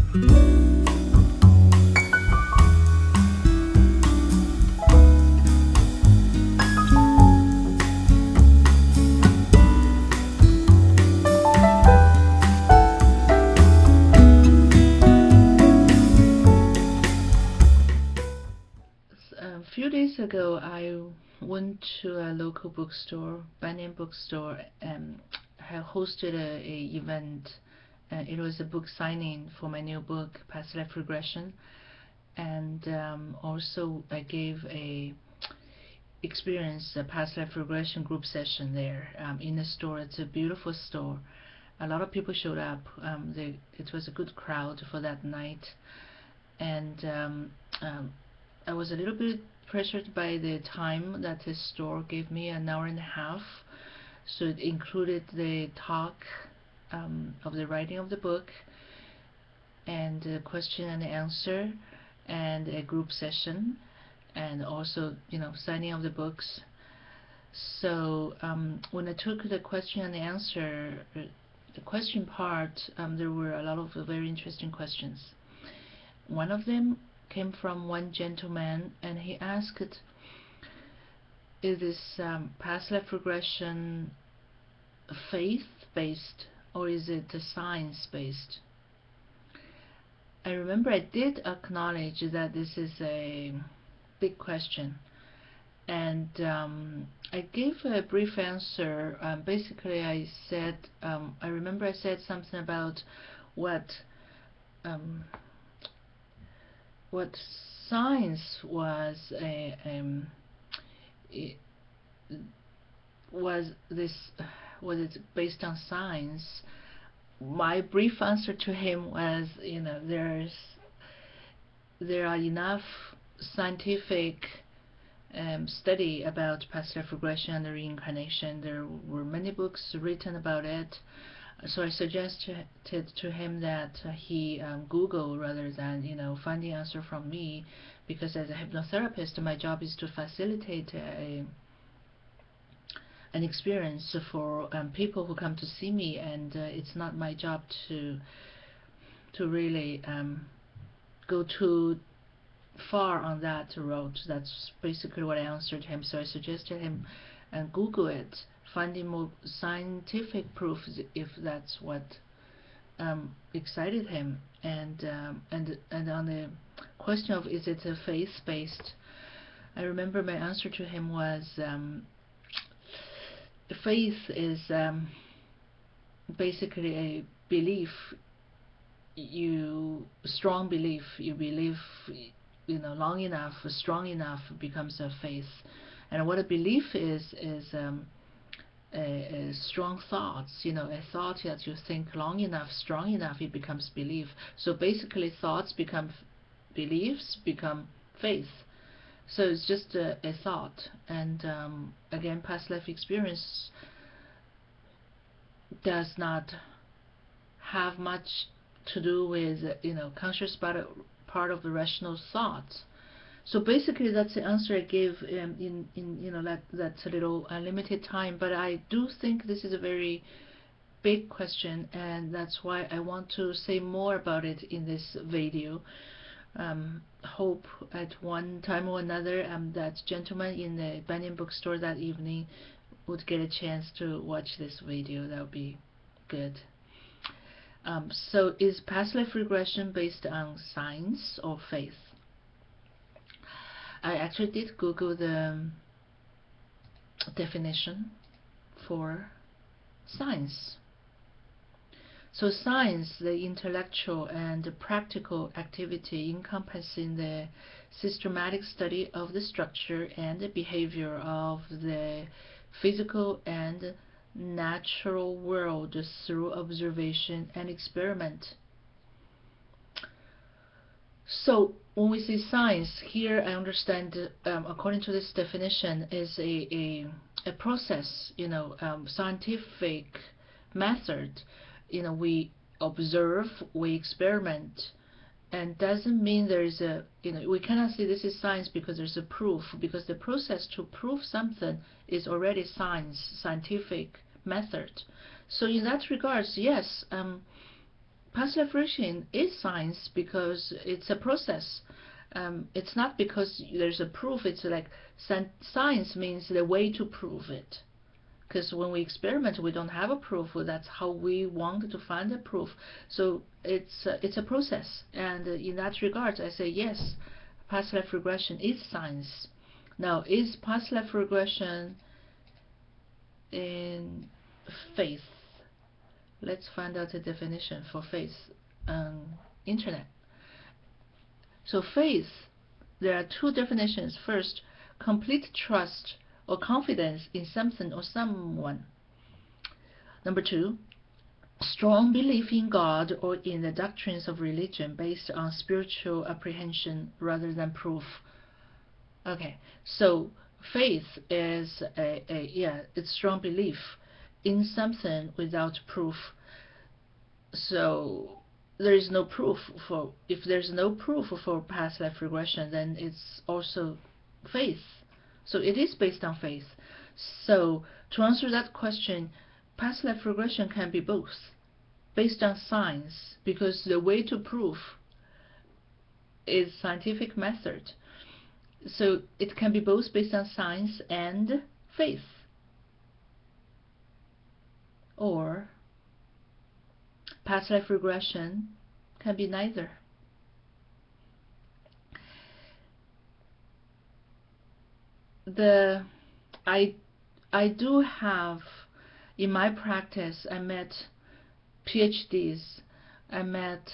A few days ago, I went to a local bookstore, Banyan Bookstore, and hosted a event. It was a book signing for my new book, Past Life Regression, and also I gave a past life regression group session there in the store. It's a beautiful store. A lot of people showed up. It was a good crowd for that night, and I was a little bit pressured by the time that the store gave me, an hour and a half. So it included the talk of the writing of the book, and a question and answer, and a group session, and also, signing of the books. So when I took the question and answer, the question part, there were a lot of very interesting questions. One of them came from one gentleman, and he asked, is this past life regression faith-based or is it science-based? I remember I did acknowledge that this is a big question, and I gave a brief answer. Basically, I said, I remember I said something about what science was was it based on science. My brief answer to him was, there are enough scientific study about past life regression and reincarnation. There were many books written about it. So I suggested to him that he Google rather than find the answer from me, because as a hypnotherapist, my job is to facilitate an experience for people who come to see me, and it's not my job to really go too far on that road. That's basically what I answered him. So I suggested him Google it, finding more scientific proof if that's what excited him. And on the question of is it a faith-based, I remember my answer to him was faith is basically a belief. Strong belief. You believe long enough, strong enough, becomes a faith. And what a belief is a strong thoughts, a thought that you think long enough, strong enough, it becomes belief. So basically thoughts become beliefs, become faith. So it's just a thought. And again, past life experience does not have much to do with conscious part of the rational thoughts. So basically that's the answer I gave in that's a little limited time, but I do think this is a very big question, and that's why I want to say more about it in this video. Hope at one time or another that gentleman in the Banyan Bookstore that evening would get a chance to watch this video. That would be good. So is past life regression based on science or faith? I actually did Google the definition for science. So science, the intellectual and practical activity encompassing the systematic study of the structure and the behavior of the physical and natural world through observation and experiment. So when we say science here, I understand according to this definition is a process, scientific method. We observe, we experiment, and doesn't mean there is a we cannot say this is science because there's a proof, because the process to prove something is already science, scientific method. So in that regards, yes, past life regression is science because it's a process. It's not because there's a proof. It's like science means the way to prove it. Because when we experiment, we don't have a proof. That's how we want to find a proof. So it's a process, and in that regard, I say yes, past life regression is science. Now, is past life regression in faith? Let's find out a definition for faith on internet. So faith, there are two definitions. First, complete trust or confidence in something or someone. Number two, strong belief in God or in the doctrines of religion based on spiritual apprehension rather than proof. Okay, so faith is it's strong belief in something without proof. So there is no proof for, if there's no proof for past life regression, then it's also faith. So it is based on faith. So to answer that question, past life regression can be both based on science, because the way to prove is scientific method. So it can be both based on science and faith. Or past life regression can be neither. I do have, in my practice, I met PhDs, I met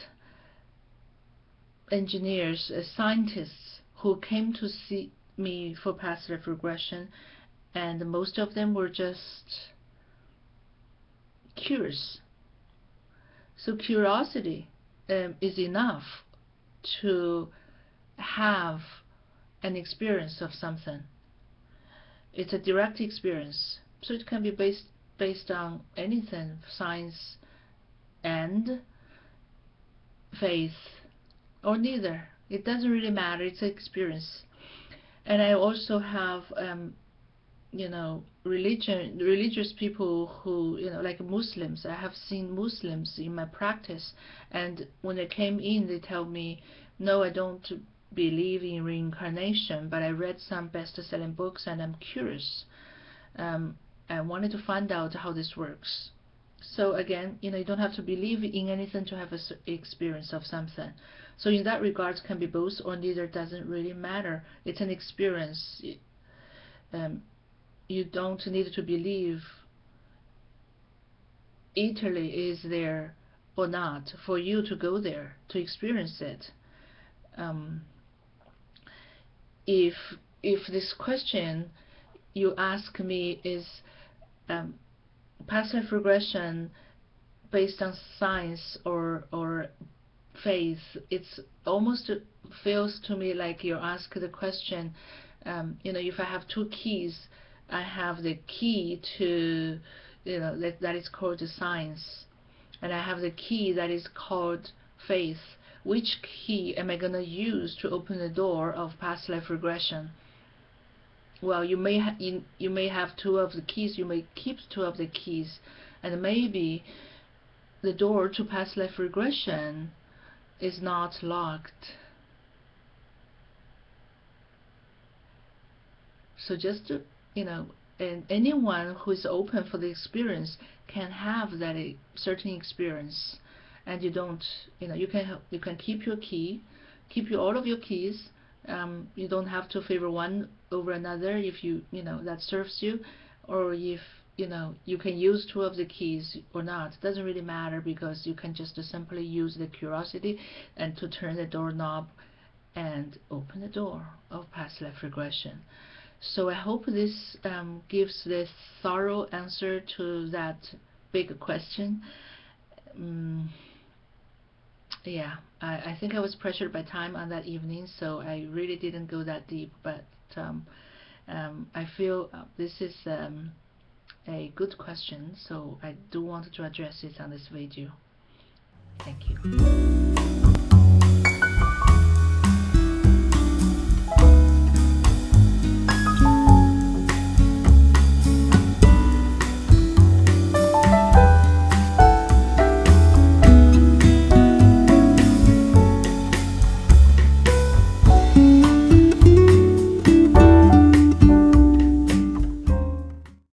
engineers, scientists who came to see me for past life regression, and most of them were just curious. So curiosity is enough to have an experience of something. It's a direct experience, so it can be based on anything, science and faith, or neither. It doesn't really matter. It's an experience. And I also have religious people who, like Muslims. I have seen Muslims in my practice, and when they came in, they tell me, no, I don't believe in reincarnation, but I read some best-selling books and I'm curious. I wanted to find out how this works. So again, you don't have to believe in anything to have an experience of something. So in that regard, can be both or neither, doesn't really matter. It's an experience. You don't need to believe Italy is there or not for you to go there to experience it. If this question you ask me is past life regression based on science or faith, it's almost feels to me like you ask the question, if I have two keys, I have the key to, that is called science, and I have the key that is called faith. Which key am I going to use to open the door of past life regression? Well, you may have two of the keys, you may keep two of the keys, and maybe the door to past life regression is not locked. So just to, and anyone who is open for the experience can have that certain experience, and you don't, you can keep your key, all of your keys. You don't have to favor one over another if that serves you, or if you can use two of the keys or not. It doesn't really matter, because you can just simply use the curiosity and to turn the doorknob and open the door of past life regression. So I hope this gives this thorough answer to that big question. Yeah, I think I was pressured by time on that evening, so I really didn't go that deep, but I feel this is a good question, so I do want to address it on this video. Thank you.